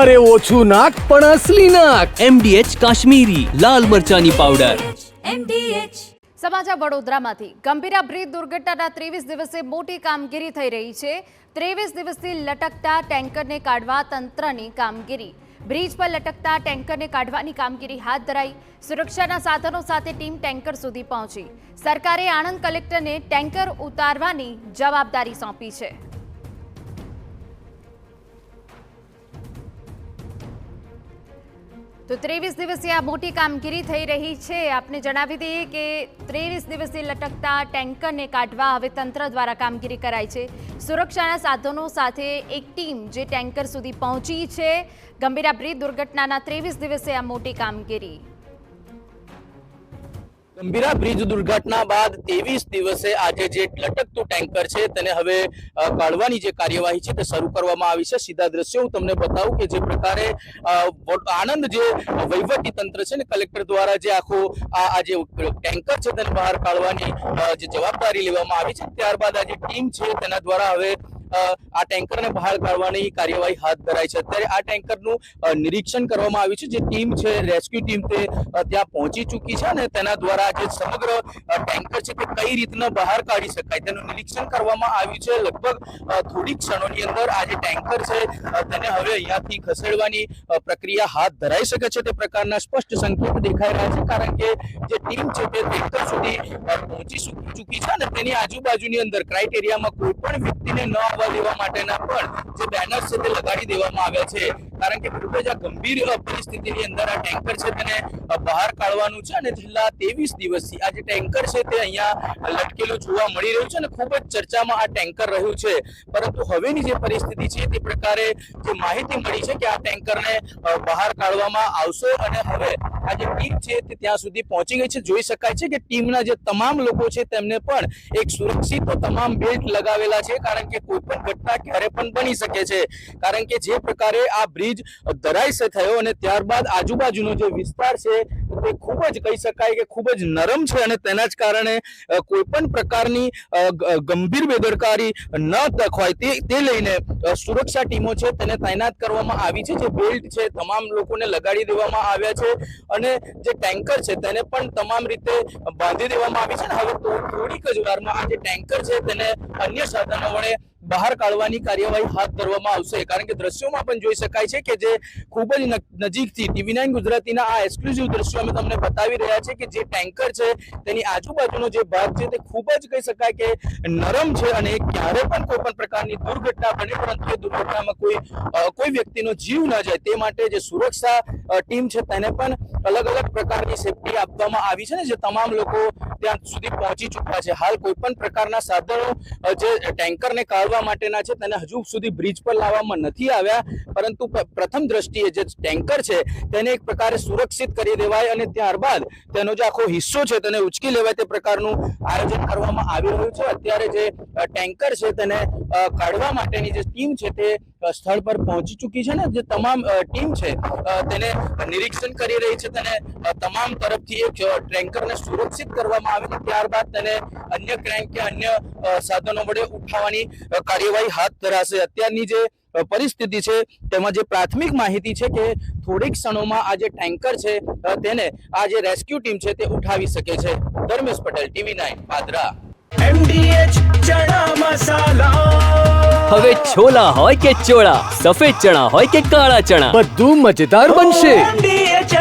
અરે ઓછું નાક પણ અસલી નાક. MDH કાશ્મીરી લાલ મરચાની પાવડર. સમાચાર વડોદરામાંથી. ગંભીરા બ્રિજ દુર્ઘટનાના 23 દિવસે મોટી કામગીરી થઈ રહી છે. 23 દિવસથી લટકતા ટેન્કરને કાઢવા તંત્રની કામગીરી. બ્રિજ પર લટકતા ટેન્કરને કાઢવાની કામગીરી હાથ ધરાઈ. સુરક્ષાના સાધનો સાથે ટીમ ટેન્કર સુધી પહોંચી. સરકારે આણંદ કલેક્ટરને ટેન્કર ઉતારવાની જવાબદારી સોંપી છે. તો 23 દિવસથી આ મોટી કામગીરી થઈ રહી છે. આપને જણાવી દઈએ કે 23 દિવસથી લટકતા ટેન્કરને કાઢવા હવે તંત્ર દ્વારા કામગીરી કરાઈ છે. સુરક્ષાના સાધનો સાથે એક ટીમ જે ટેન્કર સુધી પહોંચી છે. ગંભીરા બ્રિજ દુર્ઘટનાના 23 દિવસે આ મોટી કામગીરી. ગંભીરા બ્રિજ દુર્ઘટના બાદ 23 દિવસે આજે જે લટકતું ટેન્કર છે તેને હવે કાઢવાની જે કાર્યવાહી છે તે શરૂ કરવામાં આવી છે. સીધા દ્રશ્યો હું તમને બતાવું કે જે પ્રકારે આણંદ જે વહીવટી તંત્ર છે ને કલેક્ટર દ્વારા જે આખો આ જે ટેન્કર છે તેને બહાર કાઢવાની જે જવાબદારી લેવામાં આવી છે, ત્યારબાદ આ જે ટીમ છે તેના દ્વારા હવે આ ટેન્કરને બહાર કાઢવાની કાર્યવાહી હાથ ધરાઈ છે. અત્યારે આ ટેન્કરનું નિરીક્ષણ કરવામાં આવ્યું છે. જે ટીમ છે રેસ્ક્યુ ટીમ તે ત્યાં પહોંચી ચૂકી છે અને તેના દ્વારા જે સમગ્ર ટેન્કર છે તે કઈ રીતના બહાર કાઢી શકાય તેનું નિરીક્ષણ કરવામાં આવ્યું છે. લગભગ થોડીક ક્ષણોની અંદર આ જે ટેન્કર છે તેને હવે અહીંયાથી ખસેડવાની પ્રક્રિયા હાથ ધરાઈ શકે છે તે પ્રકારના સ્પષ્ટ સંકેત દેખાઈ રહ્યા છે, કારણ કે જે ટીમ છે તે ટેન્કર સુધી પહોંચી ચૂકી છે અને તેની આજુબાજુની અંદર ક્રાઇટેરિયામાં કોઈ પણ વ્યક્તિને ન દેવા માટેના પણ જે બેનર છે તે લગાડી દેવામાં આવ્યા છે, કારણ કે ખૂબ જ આ ગંભીર પરિસ્થિતિની અંદર આ ટેન્કર છે તેને બહાર કાઢવાનું છે. અને છેલ્લા 23 દિવસથી આ જે ટેન્કર છે તે અહીંયા લટકેલું જોવા મળી રહ્યું છે અને ખૂબ જ ચર્ચામાં આ ટેન્કર રહ્યું છે. પરંતુ હવેની જે પરિસ્થિતિ છે તે પ્રકારે જે માહિતી મળી છે કે આ ટેન્કરને બહાર કાઢવામાં આવશે અને હવે આ જે ટીમ છે તે ત્યાં સુધી પહોંચી ગઈ છે. જોઈ શકાય છે કે ટીમના જે તમામ લોકો છે તેમને પણ એક સુરક્ષિત તમામ બેલ્ટ લગાવેલા છે, કારણ કે કોઈ પણ ઘટના ક્યારે પણ બની શકે છે. કારણ કે જે પ્રકારે આ બ્રિજ ધરાશય થયો અને ત્યારબાદ આજુબાજુનો જે વિસ્તાર છે તે ખૂબ જ કહી શકાય કે ખૂબ જ નરમ છે અને તેના જ કારણે કોઈ પણ પ્રકારની ગંભીર બેદરકારી ન દખવાય તે લઈને સુરક્ષા ટીમો છે તેને તૈનાત કરવામાં આવી છે. જે બેલ્ટ છે તમામ લોકોને લગાડી દેવામાં આવ્યા છે અને જે ટેન્કર છે તેને પણ તમામ રીતે બાંધી દેવામાં આવી છે. અને હવે થોડીક જ વારમાં આ જે ટેન્કર છે તેને અન્ય સાધનો વડે બહાર કાઢવાની કાર્યવાહી હાથ ધરવામાં આવશે, કારણ કે દ્રશ્યોમાં પણ જોઈ શકાય છે કે જે ખૂબ જ નજીકથી TV9 ગુજરાતીના આ એક્સક્લુઝિવ દ્રશ્યો અમે તમને બતાવી રહ્યા છે કે જે ટેન્કર છે તેની આજુબાજુનો જે ભાગ છે તે ખૂબ જ કહી શકાય કે નરમ છે અને ક્યારે પણ કોઈ પણ પ્રકારની દુર્ઘટના બને પરંતુ એ દુર્ઘટનામાં કોઈ વ્યક્તિનો જીવ ન જાય તે માટે જે સુરક્ષા ટીમ છે તેને પણ અલગ અલગ પ્રકારની સેફટી આપવામાં આવી છે ને જે તમામ લોકો ત્યાં સુધી પહોંચી ચૂક્યા છે. હાલ કોઈ પણ પ્રકારના સાધનો જે ટેન્કરને કાઢવા માટેના છે તેને હજુ સુધી બ્રિજ પર લાવવામાં નથી આવ્યા, પરંતુ પ્રથમ દ્રષ્ટિએ જે ટેન્કર છે તેને એક પ્રકારે સુરક્ષિત કરી દેવાય અને ત્યારબાદ તેનો જે આખો હિસ્સો છે તેને ઉચકી લેવાય તે પ્રકારનું આયોજન કરવામાં આવી રહ્યું છે. અત્યારે જે ટેન્કર છે તેને કાઢવા માટેની જે ટીમ છે તે સ્થળ પર પહોંચી ચૂકી છે ને જે તમામ ટીમ છે તેને નિરીક્ષણ કરી રહી છે. તેને તમામ તરફથી એક ટેન્કરને સુરક્ષિત કરવામાં આવે ત્યારબાદ તેને અન્ય ક્રેન કે અન્ય સાધનો વડે ઉઠાવવાની કાર્યવાહી હાથ ધરાશે. અત્યારની જે પરિસ્થિતિ છે તેમાં જે પ્રાથમિક માહિતી છે કે થોડીક ક્ષણોમાં આ જે ટેન્કર છે તેને આ જે રેસ્ક્યુ ટીમ છે તે ઉઠાવી શકે છે. ધર્મેશ પટેલ, TV9 પાદરા. MDH ચણા મસાલા. હવે છોલા હોય કે ચોળા, સફેદ ચણા હોય કે કાળા ચણા, બધું મજેદાર બનશે. MDH